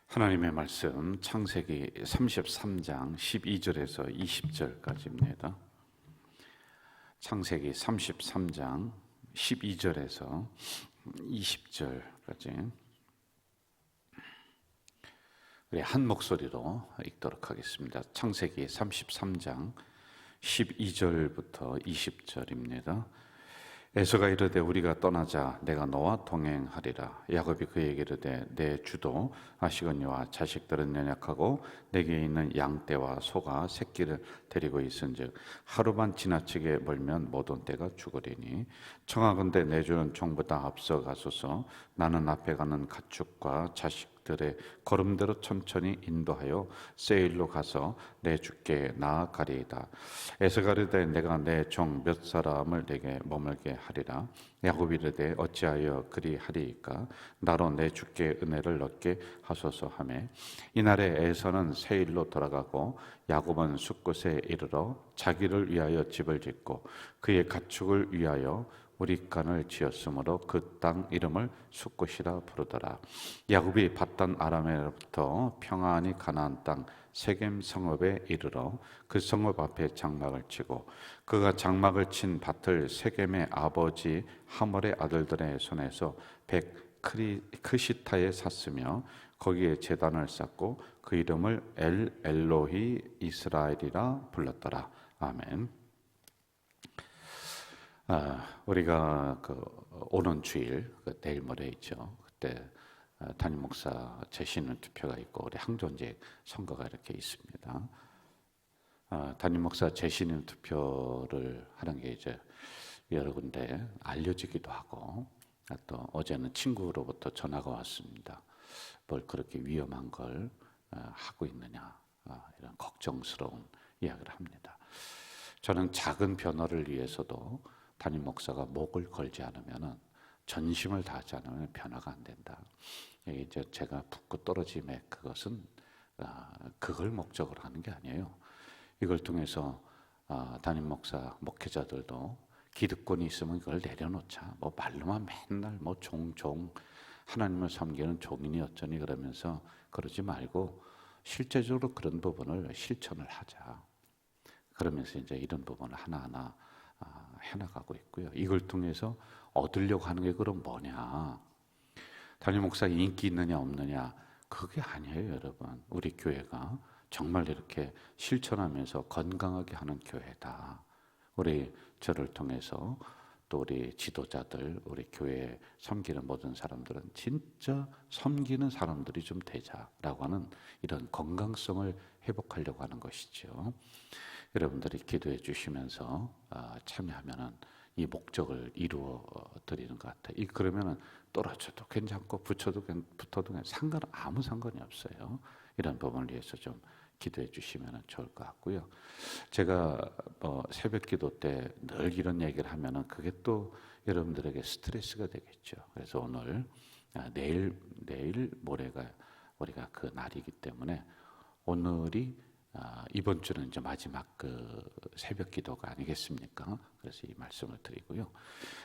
하나님의 말씀 창세기 33장 12절에서 20절까지입니다. 창세기 33장 12절에서 20절까지 우리 한 목소리로 읽도록 하겠습니다. 창세기 33장 12절부터 20절입니다. 에서가 이르되 우리가 떠나자 내가 너와 동행하리라. 야곱이 그에게 이르되 내 주도 아시건니와 자식들은 연약하고 내게 있는 양떼와 소가 새끼를 데리고 있은즉 하루만 지나치게 멀면 모든 떼가 죽으리니 청하건대 내 주는 종보다 앞서 가소서. 나는 앞에 가는 가축과 자식들의 걸음대로 천천히 인도하여 세일로 가서 내 주께 나아가리이다. 에서가 이르되 내가 내 종 몇 사람을 내게 머물게 하리라. 야곱이 이르되 어찌하여 그리하리이까? 나로 내 주께 은혜를 얻게 하소서 하매 이날에 에서는 세일로 돌아가고 야곱은 숫곳에 이르러 자기를 위하여 집을 짓고 그의 가축을 위하여 우리간을 지었으므로 그 땅 이름을 숫곳이라 부르더라. 야곱이 밧단 아람에로부터 평안히 가나안 땅 세겜 성읍에 이르러 그 성읍 앞에 장막을 치고 그가 장막을 친 밭을 세겜의 아버지 하몰의 아들들의 손에서 크시타에 샀으며 거기에 제단을 쌓고 그 이름을 엘로히 이스라엘이라 불렀더라. 아멘. 우리가 오는 주일 내일 모레 있죠. 그때 담임 목사 재신은 투표가 있고 우리 항존직 선거가 이렇게 있습니다. 담임 목사 재신임 투표를 하는 게 이제 여러 군데 알려지기도 하고, 또 어제는 친구로부터 전화가 왔습니다. 뭘 그렇게 위험한 걸 하고 있느냐, 이런 걱정스러운 이야기를 합니다. 저는 작은 변화를 위해서도 담임 목사가 목을 걸지 않으면, 전심을 다하지 않으면 변화가 안 된다. 이제 제가 붙고 떨어짐에 그것은 그걸 목적으로 하는 게 아니에요. 이걸 통해서 담임 목사 목회자들도 기득권이 있으면 이걸 내려놓자. 뭐 말로만 맨날 뭐 종 하나님을 섬기는 종인이 어쩌니 그러면서 그러지 말고 실제적으로 그런 부분을 실천을 하자. 그러면서 이제 이런 부분을 하나하나 해나가고 있고요. 이걸 통해서 얻으려고 하는 게 그럼 뭐냐? 담임 목사 인기 있느냐 없느냐? 그게 아니에요, 여러분. 우리 교회가 정말 이렇게 실천하면서 건강하게 하는 교회다. 우리 저를 통해서 또 우리 지도자들, 우리 교회에 섬기는 모든 사람들은 진짜 섬기는 사람들이 좀 되자라고 하는 이런 건강성을 회복하려고 하는 것이죠. 여러분들이 기도해 주시면서 참여하면은 이 목적을 이루어 드리는 것 같아요. 그러면은 떨어져도 괜찮고 붙어도 아무 상관이 없어요. 이런 부분을 위해서 좀 기도해 주시면 좋을 것 같고요. 제가 새벽 기도 때 늘 이런 얘기를 하면은 그게 또 여러분들에게 스트레스가 되겠죠. 그래서 오늘 내일 모레가 우리가 그 날이기 때문에 오늘이 이번 주는 이제 마지막 새벽 기도가 아니겠습니까? 그래서 이 말씀을 드리고요.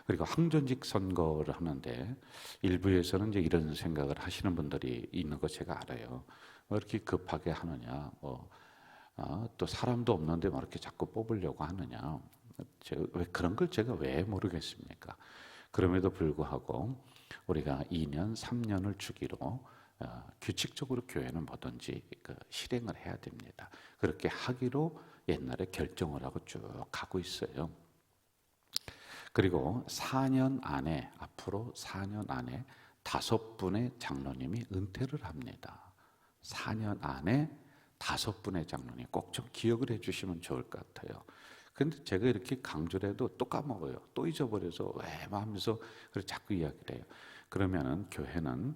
그리고 항존직 선거를 하는데 일부에서는 이제 이런 생각을 하시는 분들이 있는 거 제가 알아요. 왜 이렇게 급하게 하느냐? 또 사람도 없는데 뭐 이렇게 자꾸 뽑으려고 하느냐? 왜 그런 걸 제가 왜 모르겠습니까? 그럼에도 불구하고 우리가 2년, 3년을 주기로 규칙적으로 교회는 뭐든지 실행을 해야 됩니다. 그렇게 하기로 옛날에 결정을 하고 쭉 가고 있어요. 그리고 앞으로 4년 안에 5분의 장로님이 은퇴를 합니다. 4년 안에 5분의 장로님 꼭 좀 기억을 해주시면 좋을 것 같아요. 근데 제가 이렇게 강조를 해도 또 까먹어요. 또 잊어버려서 왜 하면서 자꾸 이야기를 해요. 그러면은 교회는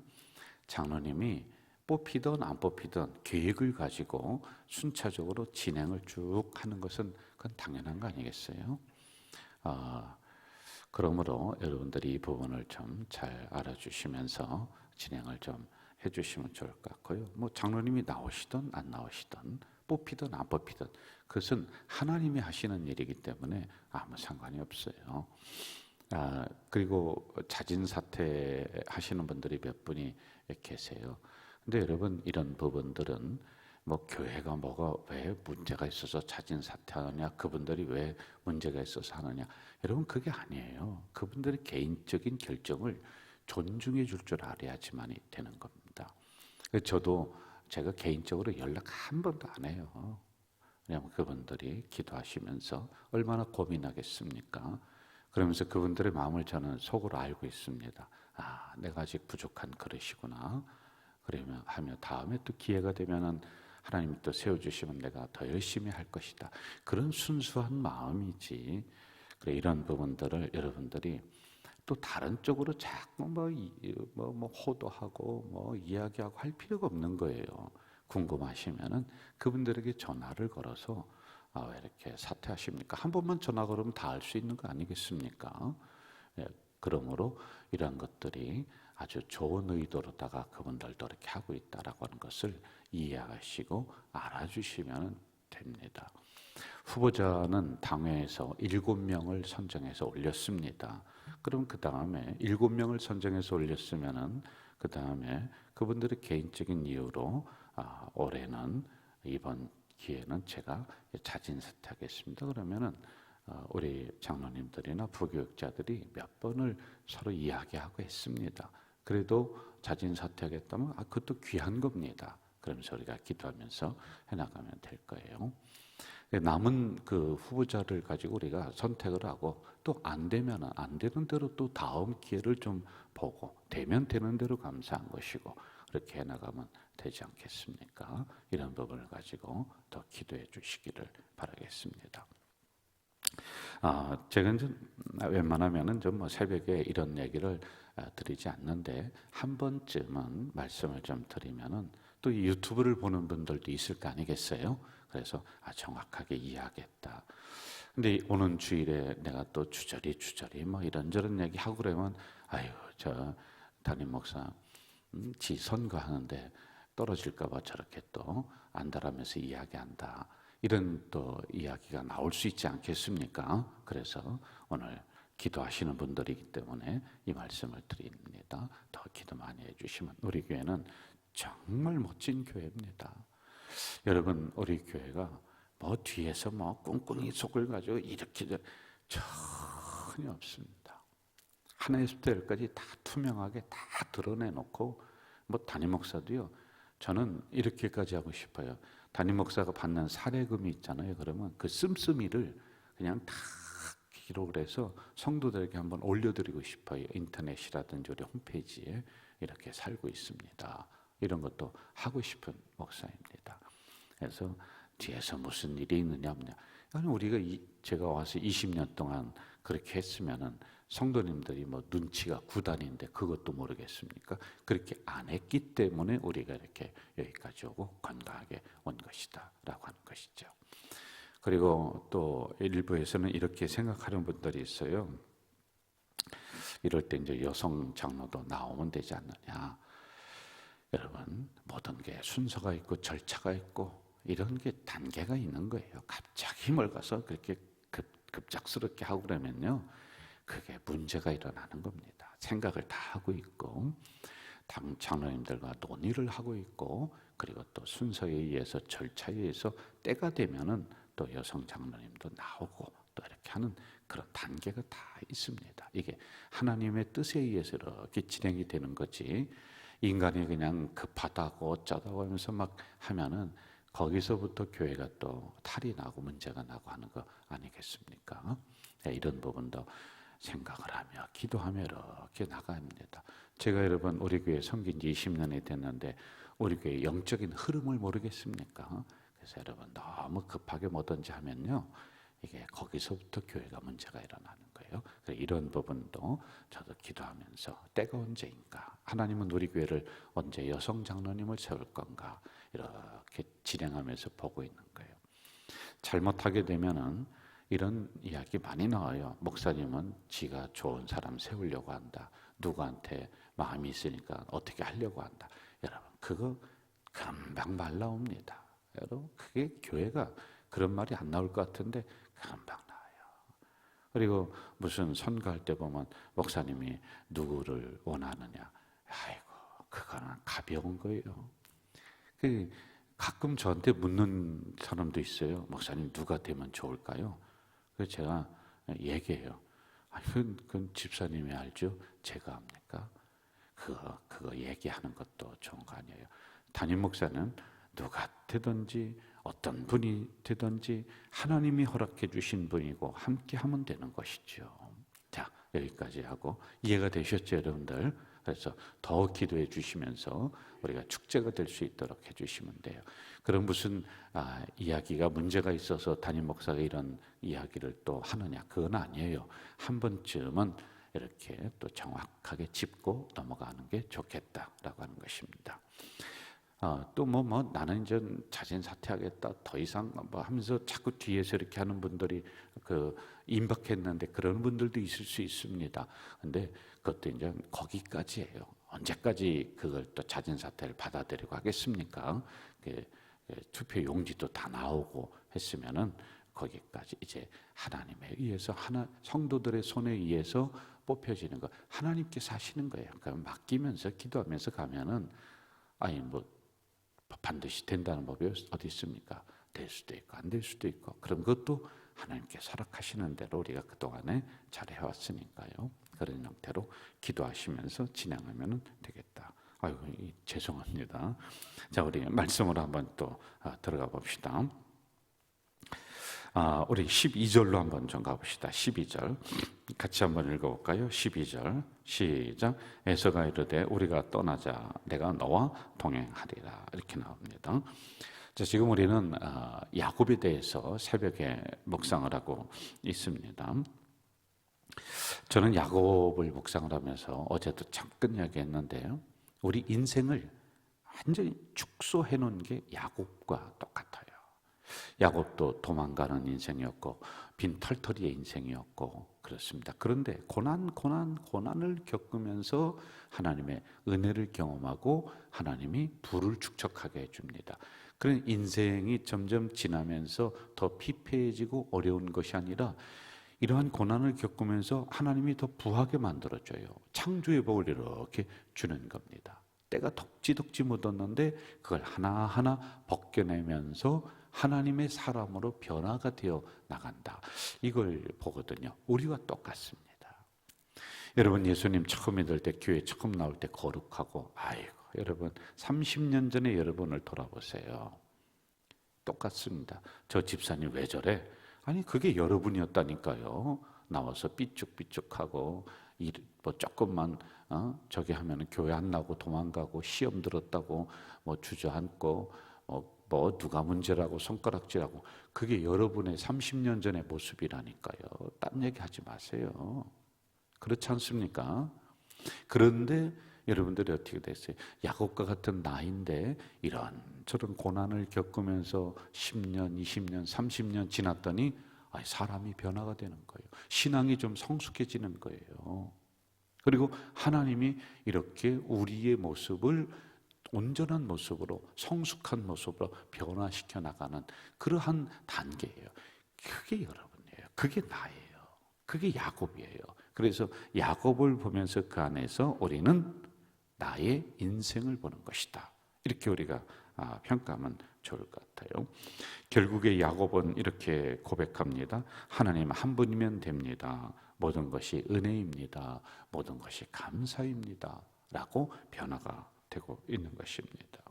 장로님이 뽑히든 안 뽑히든 계획을 가지고 순차적으로 진행을 쭉 하는 것은 그건 당연한 거 아니겠어요? 그러므로 여러분들이 이 부분을 좀 잘 알아주시면서 진행을 좀 해주시면 좋을 것 같고요. 뭐 장로님이 나오시든 안 나오시든 뽑히든 안 뽑히든 그것은 하나님이 하시는 일이기 때문에 아무 상관이 없어요. 그리고 자진 사퇴 하시는 분들이 몇 분이 계세요. 근데 여러분, 이런 부분들은 뭐 교회가 뭐가 왜 문제가 있어서 자진 사퇴하느냐, 그분들이 왜 문제가 있어서 하느냐, 여러분 그게 아니에요. 그분들의 개인적인 결정을 존중해 줄 줄 알아야지만이 되는 겁니다. 저도 제가 개인적으로 연락 한 번도 안 해요. 왜냐하면 그분들이 기도하시면서 얼마나 고민하겠습니까? 그러면서 그분들의 마음을 저는 속으로 알고 있습니다. 아, 내가 아직 부족한 그릇이구나. 그러면 하며 다음에 또 기회가 되면은 하나님이 또 세워주시면 내가 더 열심히 할 것이다. 그런 순수한 마음이지. 그래, 이런 부분들을 여러분들이 또 다른 쪽으로 자꾸 뭐 호도하고 뭐 이야기하고 할 필요가 없는 거예요. 궁금하시면은 그분들에게 전화를 걸어서 왜 이렇게 사퇴하십니까? 한 번만 전화 걸으면 다 알 수 있는 거 아니겠습니까? 예, 그러므로 이런 것들이 아주 좋은 의도로다가 그분들도 이렇게 하고 있다라고 하는 것을 이해하시고 알아주시면 됩니다. 후보자는 당회에서 7명을 선정해서 올렸습니다. 그럼 그 다음에 7명을 선정해서 올렸으면은 그 다음에 그분들의 개인적인 이유로 올해는 이번 기회는 제가 자진 사퇴하겠습니다. 그러면은 우리 장로님들이나 부교육자들이 몇 번을 서로 이야기하고 했습니다. 그래도 자진 사퇴하겠다면 그것도 귀한 겁니다. 그러면서 우리가 기도하면서 해나가면 될 거예요. 남은 그 후보자를 가지고 우리가 선택을 하고 또 안 되면 안 되는 대로 또 다음 기회를 좀 보고 되면 되는 대로 감사한 것이고 그렇게 해나가면 되지 않겠습니까? 이런 부분을 가지고 더 기도해 주시기를 바라겠습니다. 제가 이제 웬만하면은 좀 뭐 새벽에 이런 얘기를 드리지 않는데 한 번쯤은 말씀을 좀 드리면은 또 유튜브를 보는 분들도 있을 거 아니겠어요? 그래서 정확하게 이해하겠다. 근데 오는 주일에 내가 또 주저리 뭐 이런저런 얘기 하고 그러면 아유 저 담임 목사 지 선거하는데 떨어질까봐 저렇게 또 안달하면서 이야기한다. 이런 또 이야기가 나올 수 있지 않겠습니까? 그래서 오늘 기도하시는 분들이기 때문에 이 말씀을 드립니다. 더 기도 많이 해주시면 우리 교회는 정말 멋진 교회입니다. 여러분 우리 교회가 뭐 뒤에서 뭐 꿍꿍이 속을 가지고 이렇게 전혀 없습니다. 하나에서부터 열까지 다 투명하게 다 드러내놓고 뭐 담임 목사도요. 저는 이렇게까지 하고 싶어요. 담임 목사가 받는 사례금이 있잖아요. 그러면 그 씀씀이를 그냥 다 기록을 해서 성도들에게 한번 올려드리고 싶어요. 인터넷이라든지 우리 홈페이지에 이렇게 살고 있습니다. 이런 것도 하고 싶은 목사입니다. 그래서 뒤에서 무슨 일이 있느냐 없냐. 아니 우리가 제가 와서 20년 동안 그렇게 했으면은 성도님들이 뭐 눈치가 구단인데 그것도 모르겠습니까? 그렇게 안 했기 때문에 우리가 이렇게 여기까지 오고 건강하게 온 것이다라고 하는 것이죠. 그리고 또 일부에서는 이렇게 생각하는 분들이 있어요. 이럴 때 이제 여성 장로도 나오면 되지 않느냐. 여러분 모든 게 순서가 있고 절차가 있고 이런 게 단계가 있는 거예요. 갑자기 힘을 가서 그렇게 급작스럽게 하고 그러면요. 그게 문제가 일어나는 겁니다. 생각을 다 하고 있고 당 장로님들과 논의를 하고 있고 그리고 또 순서에 의해서 절차에 의해서 때가 되면은 또 여성 장로님도 나오고 또 이렇게 하는 그런 단계가 다 있습니다. 이게 하나님의 뜻에 의해서 이렇게 진행이 되는 거지 인간이 그냥 급하다고 어쩌다고 하면서 막 하면은 거기서부터 교회가 또 탈이 나고 문제가 나고 하는 거 아니겠습니까? 이런 부분도 생각을 하며 기도하며 이렇게 나가야 합니다. 제가 여러분 우리 교회 섬긴 지 20년이 됐는데 우리 교회 영적인 흐름을 모르겠습니까? 그래서 여러분 너무 급하게 뭐든지 하면요. 이게 거기서부터 교회가 문제가 일어나는 거예요. 이런 부분도 저도 기도하면서 때가 언제인가? 하나님은 우리 교회를 언제 여성 장로님을 세울 건가? 이렇게 진행하면서 보고 있는 거예요. 잘못하게 되면은 이런 이야기 많이 나와요. 목사님은 지가 좋은 사람 세우려고 한다. 누구한테 마음이 있으니까 어떻게 하려고 한다. 여러분 그거 금방 말 나옵니다. 여러분 그게 교회가 그런 말이 안 나올 것 같은데 금방 나와요. 그리고 무슨 선거할 때 보면 목사님이 누구를 원하느냐. 아이고 그거는 가벼운 거예요. 그 가끔 저한테 묻는 사람도 있어요. 목사님 누가 되면 좋을까요? 그래서 제가 얘기해요. 그건 집사님이 알죠? 제가 합니까? 그거 얘기하는 것도 좋은 거 아니에요. 담임 목사는 누가 되든지 어떤 분이 되든지 하나님이 허락해 주신 분이고 함께 하면 되는 것이죠. 자, 여기까지 하고 이해가 되셨죠, 여러분들? 그래서 더 기도해 주시면서 우리가 축제가 될 수 있도록 해 주시면 돼요. 그럼 무슨 이야기가 문제가 있어서 담임 목사가 이런 이야기를 또 하느냐? 그건 아니에요. 한 번쯤은 이렇게 또 정확하게 짚고 넘어가는 게 좋겠다라고 하는 것입니다. 또 나는 이제 자진 사퇴하겠다 더 이상 뭐 하면서 자꾸 뒤에서 이렇게 하는 분들이 임박했는데 그런 분들도 있을 수 있습니다. 근데 그것도 이제 거기까지예요. 언제까지 그걸 또 자진 사퇴를 받아들이고 하겠습니까? 투표 용지도 다 나오고 했으면은 거기까지 이제 하나님에 의해서 성도들의 손에 의해서 뽑혀지는 거 하나님께서 하시는 거예요. 그러니까 맡기면서 기도하면서 가면은 반드시 된다는 법이 어디 있습니까? 될 수도 있고 안 될 수도 있고 그럼 그것도 하나님께서 허락하시는 대로 우리가 그동안에 잘 해왔으니까요. 그런 형태로 기도하시면서 진행하면 되겠다. 죄송합니다. 자, 우리 말씀으로 한번 또 들어가 봅시다. 우리 12절로 한번 좀 가봅시다. 12절 같이 한번 읽어볼까요? 12절 시작. 에서가 이르되 우리가 떠나자 내가 너와 동행하리라 이렇게 나옵니다. 자, 지금 우리는 야곱에 대해서 새벽에 묵상을 하고 있습니다. 저는 야곱을 묵상을 하면서 어제도 잠깐 이야기했는데요. 우리 인생을 완전히 축소해 놓은 게 야곱과 똑같아요. 야곱도 도망가는 인생이었고 빈털터리의 인생이었고 그렇습니다. 그런데 고난을 겪으면서 하나님의 은혜를 경험하고 하나님이 부를 축적하게 해줍니다. 그런 인생이 점점 지나면서 더 피폐해지고 어려운 것이 아니라 이러한 고난을 겪으면서 하나님이 더 부하게 만들어줘요. 창조의 복을 이렇게 주는 겁니다. 때가 덕지덕지 묻었는데 그걸 하나하나 벗겨내면서 하나님의 사람으로 변화가 되어 나간다. 이걸 보거든요. 우리와 똑같습니다. 여러분 예수님 처음 믿을 때 교회 처음 나올 때 거룩하고 여러분 30년 전에 여러분을 돌아보세요. 똑같습니다. 저 집사님 왜 저래? 그게 여러분이었다니까요. 나와서 삐죽삐죽하고 조금만 저기 하면 교회 안 나오고 도망가고 시험 들었다고 주저앉고 누가 문제라고 손가락질하고 그게 여러분의 30년 전의 모습이라니까요. 딴 얘기 하지 마세요. 그렇지 않습니까? 그런데 여러분들이 어떻게 됐어요? 야곱과 같은 나이인데 이런저런 고난을 겪으면서 10년, 20년, 30년 지났더니 사람이 변화가 되는 거예요. 신앙이 좀 성숙해지는 거예요. 그리고 하나님이 이렇게 우리의 모습을 온전한 모습으로 성숙한 모습으로 변화시켜 나가는 그러한 단계예요. 그게 여러분이에요. 그게 나예요. 그게 야곱이에요. 그래서 야곱을 보면서 그 안에서 우리는 나의 인생을 보는 것이다. 이렇게 우리가 평가하면 좋을 것 같아요. 결국에 야곱은 이렇게 고백합니다. 하나님 한 분이면 됩니다. 모든 것이 은혜입니다. 모든 것이 감사입니다. 라고 변화가 되고 있는 것입니다.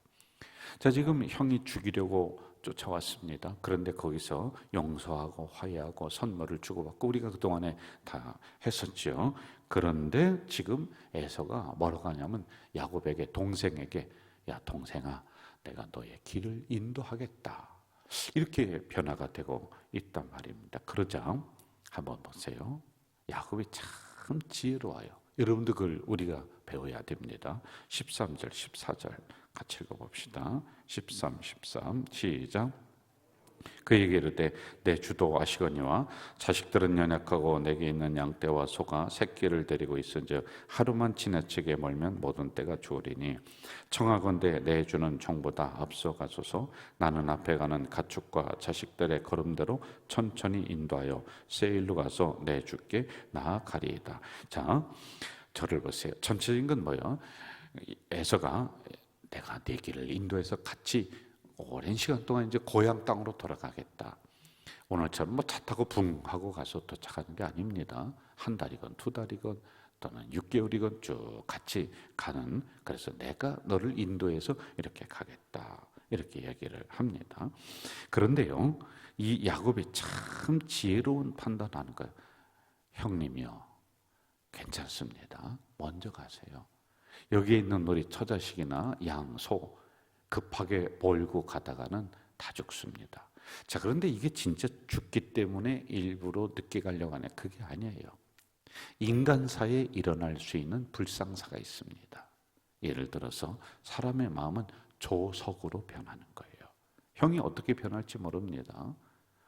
자, 지금 형이 죽이려고 쫓아왔습니다. 그런데 거기서 용서하고 화해하고 선물을 주고받고 우리가 그동안에 다 했었죠. 그런데 지금 에서가 뭐라고 하냐면 야곱에게 동생에게 야 동생아 내가 너의 길을 인도하겠다. 이렇게 변화가 되고 있단 말입니다. 그러자 한번 보세요. 야곱이 참 지혜로워요. 여러분도 그걸 우리가 배워야 됩니다. 13절, 14절 같이 읽어봅시다. 13, 13 시작. 그에게 이르되 내 주도 아시거니와 자식들은 연약하고 내게 있는 양떼와 소가 새끼를 데리고 있은즉 하루만 지나치게 멀면 모든 때가 주어리니 청하건대 내 주는 종보다 앞서가소서. 나는 앞에 가는 가축과 자식들의 걸음대로 천천히 인도하여 세일로 가서 내 주께 나아가리이다. 자, 저를 보세요. 전체적인 건 뭐예요? 에서가 내가 네 길을 인도해서 같이 오랜 시간 동안 이제 고향 땅으로 돌아가겠다. 오늘처럼 뭐 차 타고 붕 하고 가서 도착하는 게 아닙니다. 한 달이건 두 달이건 또는 6개월이건 쭉 같이 가는, 그래서 내가 너를 인도해서 이렇게 가겠다, 이렇게 얘기를 합니다. 그런데요, 이 야곱이 참 지혜로운 판단하는 거예요. 형님이요, 괜찮습니다. 먼저 가세요. 여기에 있는 우리 처자식이나 양, 소 급하게 몰고 가다가는 다 죽습니다. 자, 그런데 이게 진짜 죽기 때문에 일부러 늦게 가려고 하네. 그게 아니에요. 인간사에 일어날 수 있는 불상사가 있습니다. 예를 들어서 사람의 마음은 조석으로 변하는 거예요. 형이 어떻게 변할지 모릅니다.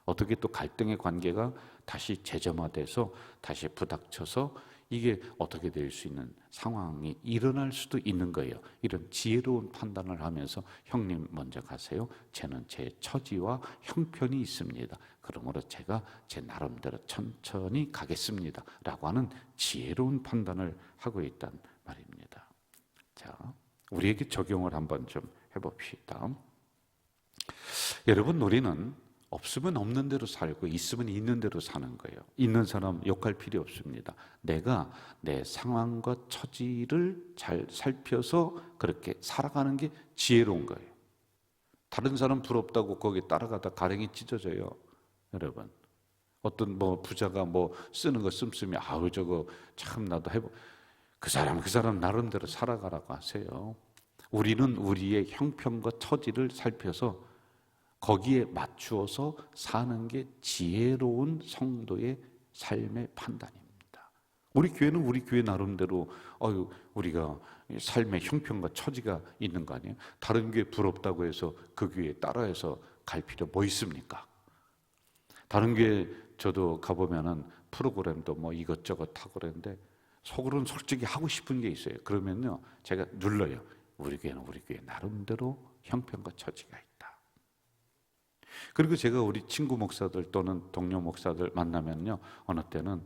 어떻게 또 갈등의 관계가 다시 재점화돼서 다시 부닥쳐서 이게 어떻게 될 수 있는 상황이 일어날 수도 있는 거예요. 이런 지혜로운 판단을 하면서 형님 먼저 가세요. 쟤는 제 처지와 형편이 있습니다. 그러므로 제가 제 나름대로 천천히 가겠습니다. 라고 하는 지혜로운 판단을 하고 있단 말입니다. 자, 우리에게 적용을 한번 좀 해봅시다. 여러분, 우리는 없으면 없는 대로 살고 있으면 있는 대로 사는 거예요. 있는 사람 욕할 필요 없습니다. 내가 내 상황과 처지를 잘 살펴서 그렇게 살아가는 게 지혜로운 거예요. 다른 사람 부럽다고 거기 따라가다 가랭이 찢어져요. 여러분, 어떤 뭐 부자가 뭐 쓰는 거 씀씀이 아우 저거 참 나도 해보, 그 사람 나름대로 살아가라고 하세요. 우리는 우리의 형편과 처지를 살펴서 거기에 맞추어서 사는 게 지혜로운 성도의 삶의 판단입니다. 우리 교회는 우리 교회 나름대로 우리가 삶의 형편과 처지가 있는 거 아니에요? 다른 교회 부럽다고 해서 그 교회에 따라해서 갈 필요 뭐 있습니까? 다른 교회 저도 가보면은 프로그램도 뭐 이것저것 하고 그러는데 속으로는 솔직히 하고 싶은 게 있어요. 그러면요 제가 눌러요. 우리 교회는 우리 교회 나름대로 형편과 처지가 있다. 그리고 제가 우리 친구 목사들 또는 동료 목사들 만나면요 어느 때는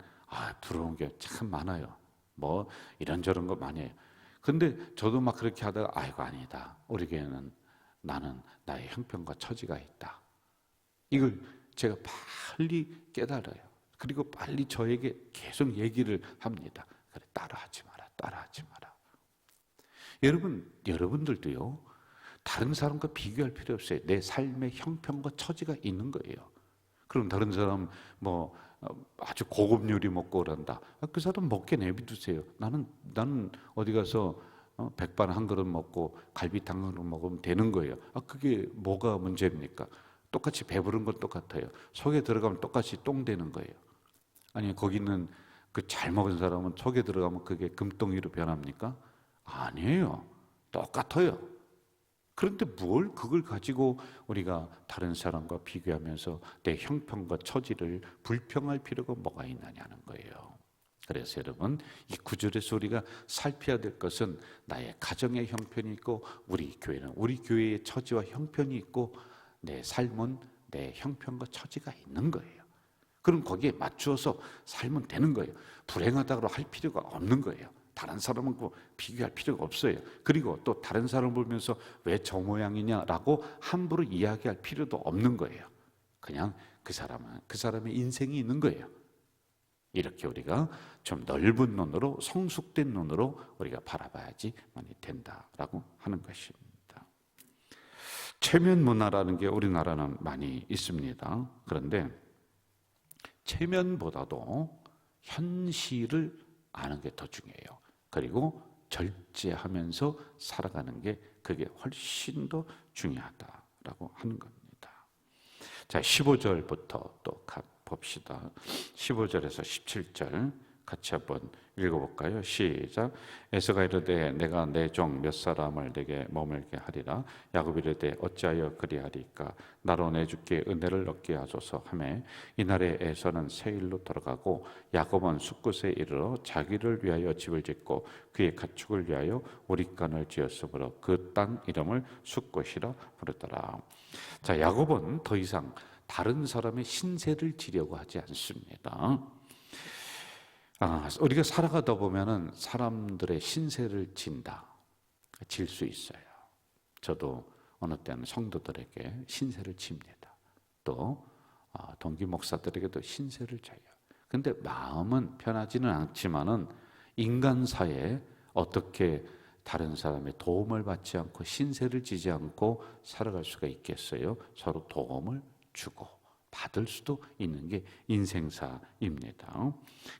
부러운 게 참 많아요. 뭐 이런저런 거 많이 해요. 근데 저도 막 그렇게 하다가 아이고 아니다. 우리 교회는 나는 나의 형편과 처지가 있다. 이걸 제가 빨리 깨달아요. 그리고 빨리 저에게 계속 얘기를 합니다. 그래, 따라하지 마라. 여러분들도요 다른 사람과 비교할 필요 없어요. 내 삶의 형편과 처지가 있는 거예요. 그럼 다른 사람 뭐 아주 고급 요리 먹고 그런다. 그 사람 먹게 내비두세요. 나는 어디 가서 백반 한 그릇 먹고 갈비탕 한 그릇 먹으면 되는 거예요. 그게 뭐가 문제입니까? 똑같이 배부른 건 똑같아요. 속에 들어가면 똑같이 똥 되는 거예요. 아니 거기는 그 잘 먹은 사람은 속에 들어가면 그게 금덩이로 변합니까? 아니에요. 똑같아요. 그런데 뭘 그걸 가지고 우리가 다른 사람과 비교하면서 내 형편과 처지를 불평할 필요가 뭐가 있느냐는 거예요. 그래서 여러분 이 구절에서 우리가 살펴야 될 것은 나의 가정의 형편이 있고 우리 교회는 우리 교회의 처지와 형편이 있고 내 삶은 내 형편과 처지가 있는 거예요. 그럼 거기에 맞추어서 살면 되는 거예요. 불행하다고 할 필요가 없는 거예요. 다른 사람은 비교할 필요가 없어요. 그리고 또 다른 사람을 보면서 왜 저 모양이냐라고 함부로 이야기할 필요도 없는 거예요. 그냥 그 사람의 인생이 있는 거예요. 이렇게 우리가 좀 넓은 눈으로 성숙된 눈으로 우리가 바라봐야지만이 된다라고 하는 것입니다. 체면 문화라는 게 우리나라는 많이 있습니다. 그런데 체면보다도 현실을 아는 게 더 중요해요. 그리고 절제하면서 살아가는 게 그게 훨씬 더 중요하다라고 하는 겁니다. 자, 15절부터 또 봅시다. 15절에서 17절 같이 한번 읽어볼까요? 시작. 에서가 이르되 내가 내 종 몇 사람을 내게 머물게 하리라. 야곱이 이르되 어찌하여 그리하리까? 나로 내 주께 은혜를 얻게 하소서 하매 이날에 에서는 세일로 돌아가고 야곱은 숫곳에 이르러 자기를 위하여 집을 짓고 그의 가축을 위하여 우릿간을 지었으므로 그 땅 이름을 숫곳이라 부르더라. 자, 야곱은 더 이상 다른 사람의 신세를 지려고 하지 않습니다. 우리가 살아가다 보면은 사람들의 신세를 질 수 있어요. 저도 어느 때는 성도들에게 신세를 칩니다. 또 동기 목사들에게도 신세를 져요. 근데 마음은 편하지는 않지만은 인간사에 어떻게 다른 사람의 도움을 받지 않고 신세를 지지 않고 살아갈 수가 있겠어요? 서로 도움을 주고 받을 수도 있는 게 인생사입니다.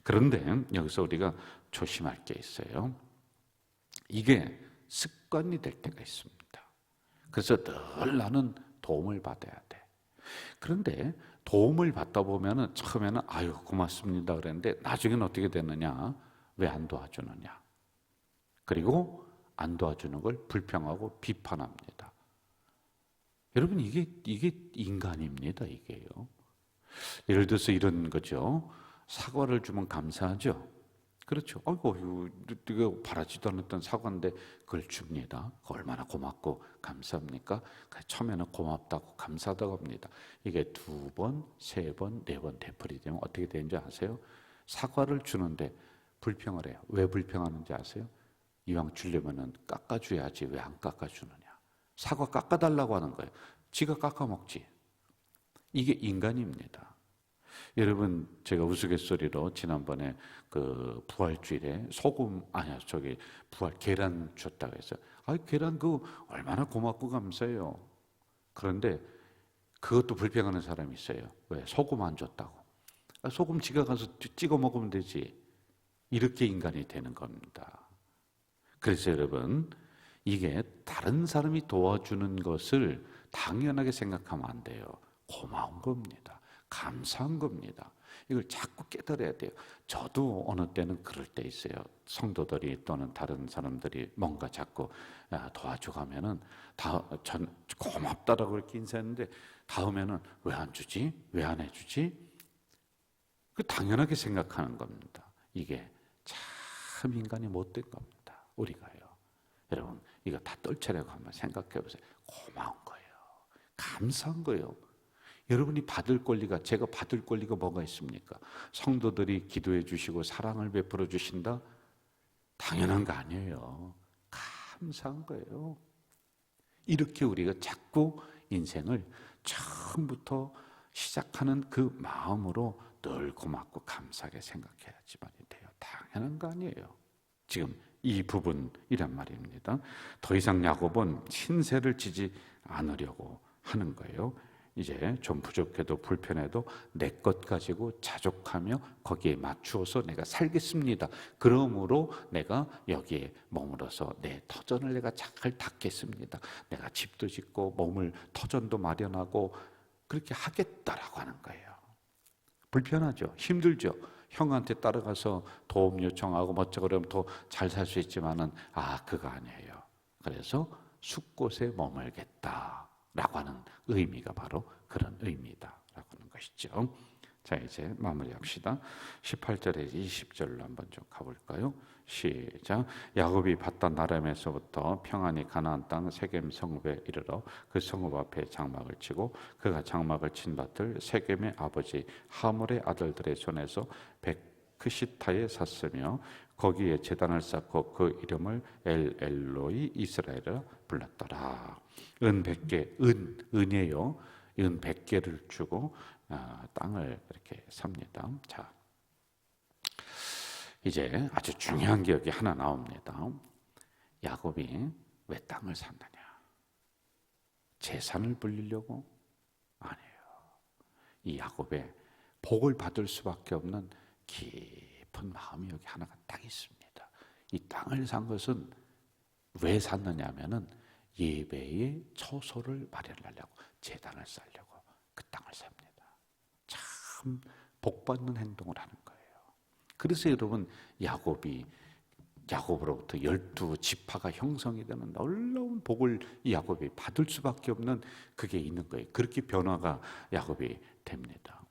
그런데 여기서 우리가 조심할 게 있어요. 이게 습관이 될 때가 있습니다. 그래서 늘 나는 도움을 받아야 돼. 그런데 도움을 받다 보면은 처음에는 아유 고맙습니다 그랬는데 나중에는 어떻게 되느냐? 왜 안 도와주느냐? 그리고 안 도와주는 걸 불평하고 비판합니다. 여러분 이게 인간입니다. 이게요. 예를 들어서 이런 거죠. 사과를 주면 감사하죠. 그렇죠. 아이고, 이거 바라지도 않았던 사과인데 그걸 줍니다. 얼마나 고맙고 감사합니까? 처음에는 고맙다고 감사하다고 합니다. 이게 2번, 3번, 4번 되풀이 되면 어떻게 되는지 아세요? 사과를 주는데 불평을 해요. 왜 불평하는지 아세요? 이왕 주려면은 깎아줘야지 왜 안 깎아주느냐? 사과 깎아달라고 하는 거예요. 지가 깎아먹지. 이게 인간입니다. 여러분 제가 우스갯소리로 지난번에 그 부활주일에 부활 계란 줬다고 해서 계란 그 얼마나 고맙고 감사해요. 그런데 그것도 불평하는 사람이 있어요. 왜? 소금 안 줬다고. 소금 지가 가서 찍어 먹으면 되지. 이렇게 인간이 되는 겁니다. 그래서 여러분 이게 다른 사람이 도와주는 것을 당연하게 생각하면 안 돼요. 고마운 겁니다. 감사한 겁니다. 이걸 자꾸 깨달아야 돼요. 저도 어느 때는 그럴 때 있어요. 성도들이 또는 다른 사람들이 뭔가 자꾸 도와주고 하면은 전 고맙다라고 이렇게 인사했는데 다음에는 왜 안 주지? 왜 안 해주지? 그 당연하게 생각하는 겁니다. 이게 참 인간이 못된 겁니다. 우리가요. 여러분 이거 다 떨쳐내고 한번 생각해 보세요. 고마운 거예요. 감사한 거예요. 여러분이 받을 권리가, 제가 받을 권리가 뭐가 있습니까? 성도들이 기도해 주시고 사랑을 베풀어 주신다? 당연한 거 아니에요. 감사한 거예요. 이렇게 우리가 자꾸 인생을 처음부터 시작하는 그 마음으로 늘 고맙고 감사하게 생각해야지만이 돼요. 당연한 거 아니에요. 지금 이 부분이란 말입니다. 더 이상 야곱은 신세를 지지 않으려고 하는 거예요. 이제 좀 부족해도 불편해도 내 것 가지고 자족하며 거기에 맞추어서 내가 살겠습니다. 그러므로 내가 여기에 머물어서 내 터전을 내가 잘 닦겠습니다. 내가 집도 짓고 몸을 터전도 마련하고 그렇게 하겠다라고 하는 거예요. 불편하죠. 힘들죠. 형한테 따라가서 도움 요청하고 멋쩍 그러면 더 잘 살 수 있지만은 그거 아니에요. 그래서 숲곳에 머물겠다라고 하는 의미가 바로 그런 의미다라고 하는 것이죠. 자 이제 마무리합시다. 18절에서 20절로 한번 좀 가볼까요? 시작. 야곱이 바단 아람에서부터 평안히 가나안 땅 세겜 성읍에 이르러 그 성읍 앞에 장막을 치고 그가 장막을 친 밭을 세겜의 아버지 하몰의 아들들의 손에서 베크시타에 샀으며 거기에 제단을 쌓고 그 이름을 엘로이 이스라엘이라 불렀더라. 은 100개, 은이에요. 은 100개를 주고 땅을 이렇게 삽니다. 자, 이제 아주 중요한 게 여기 하나 나옵니다. 야곱이 왜 땅을 샀느냐? 재산을 불리려고? 아니에요. 이 야곱의 복을 받을 수밖에 없는 깊은 마음이 여기 하나가 딱 있습니다. 이 땅을 산 것은 왜 샀느냐 하면은 예배의 처소를 마련하려고, 제단을 쌓으려고 그 땅을 삽니다. 참 복받는 행동을 하는 거예요. 그래서 여러분 야곱으로부터 12지파가 형성이 되는 놀라운 복을 이 야곱이 받을 수밖에 없는 그게 있는 거예요. 그렇게 변화가 야곱이 됩니다.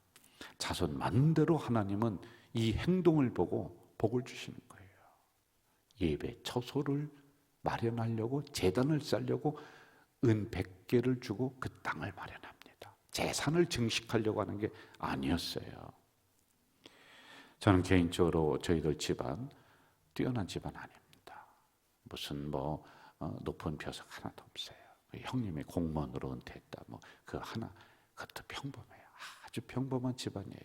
자손 만대로 하나님은 이 행동을 보고 복을 주시는 거예요. 예배 처소를 마련하려고, 제단을 쌓으려고 은 100개를 주고 그 땅을 마련합니다. 재산을 증식하려고 하는 게 아니었어요. 저는 개인적으로 저희들 집안 뛰어난 집안 아닙니다. 무슨 높은 벼슬 하나도 없어요. 형님이 공무원으로 은퇴했다. 뭐 그 하나 그것도 평범해요. 아주 평범한 집안이에요.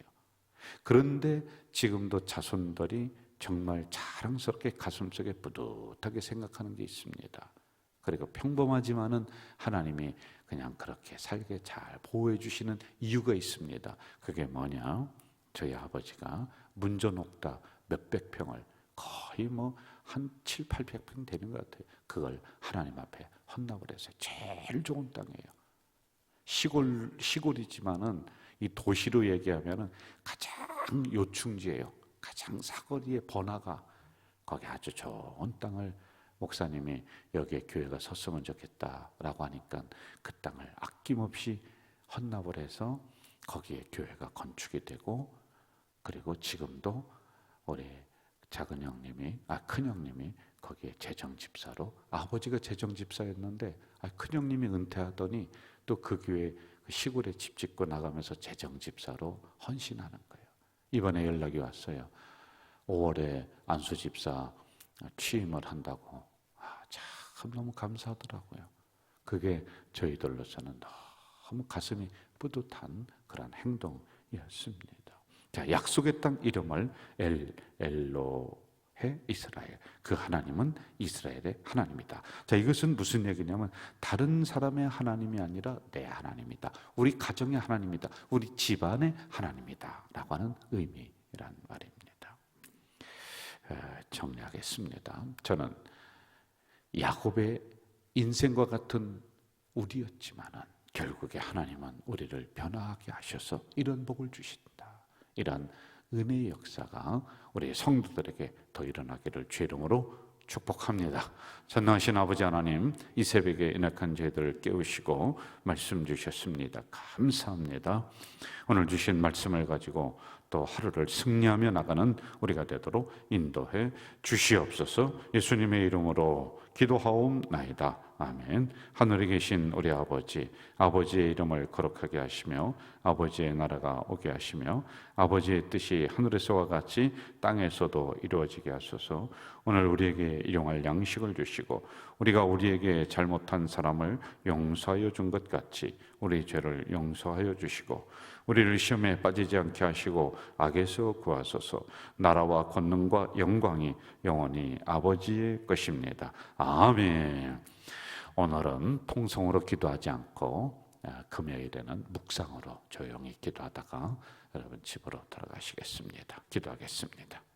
그런데 지금도 자손들이 정말 자랑스럽게 가슴속에 뿌듯하게 생각하는 게 있습니다. 그리고 평범하지만은 하나님이 그냥 그렇게 살게 잘 보호해 주시는 이유가 있습니다. 그게 뭐냐? 저희 아버지가 문전옥다 몇백 평을 거의 뭐 한 7, 800평 되는 것 같아요. 그걸 하나님 앞에 헌납을 해서 제일 좋은 땅이에요. 시골이지만은 이 도시로 얘기하면은 가장 요충지예요. 가장 사거리의 번화가. 거기 아주 좋은 땅을 목사님이 여기에 교회가 섰으면 좋겠다라고 하니까 그 땅을 아낌없이 헌납을 해서 거기에 교회가 건축이 되고, 그리고 지금도 우리 작은 형님이, 큰 형님이 거기에 재정집사로, 아버지가 재정집사였는데 큰 형님이 은퇴하더니 또 그 교회 그 시골에 집 짓고 나가면서 재정집사로 헌신하는 거예요. 이번에 연락이 왔어요. 5월에 안수집사 취임을 한다고. 참 너무 감사하더라고요. 그게 저희들로서는 너무 가슴이 뿌듯한 그런 행동이었습니다. 자, 약속의 땅 이름을 엘로헤 이스라엘. 그 하나님은 이스라엘의 하나님이다. 자, 이것은 무슨 얘기냐면 다른 사람의 하나님이 아니라 내 하나님이다. 우리 가정의 하나님이다. 우리 집안의 하나님이다. 라고 하는 의미란 말입니다. 정리하겠습니다. 저는 야곱의 인생과 같은 우리였지만은 결국에 하나님은 우리를 변화하게 하셔서 이런 복을 주신다. 이런 은혜의 역사가 우리 성도들에게 더 일어나기를 주의 이름으로 축복합니다. 전능하신 아버지 하나님, 이 새벽에 연약한 저희들을 깨우시고 말씀 주셨습니다. 감사합니다. 오늘 주신 말씀을 가지고 또 하루를 승리하며 나가는 우리가 되도록 인도해 주시옵소서. 예수님의 이름으로 기도하옵나이다. 아멘. 하늘에 계신 우리 아버지, 아버지의 이름을 거룩하게 하시며 아버지의 나라가 오게 하시며 아버지의 뜻이 하늘에서와 같이 땅에서도 이루어지게 하소서. 오늘 우리에게 일용할 양식을 주시고 우리가 우리에게 잘못한 사람을 용서하여 준 것 같이 우리 죄를 용서하여 주시고 우리를 시험에 빠지지 않게 하시고 악에서 구하소서. 나라와 권능과 영광이 영원히 아버지의 것입니다. 아멘. 오늘은 통성으로 기도하지 않고 금요일에는 묵상으로 조용히 기도하다가 여러분 집으로 돌아가시겠습니다. 기도하겠습니다.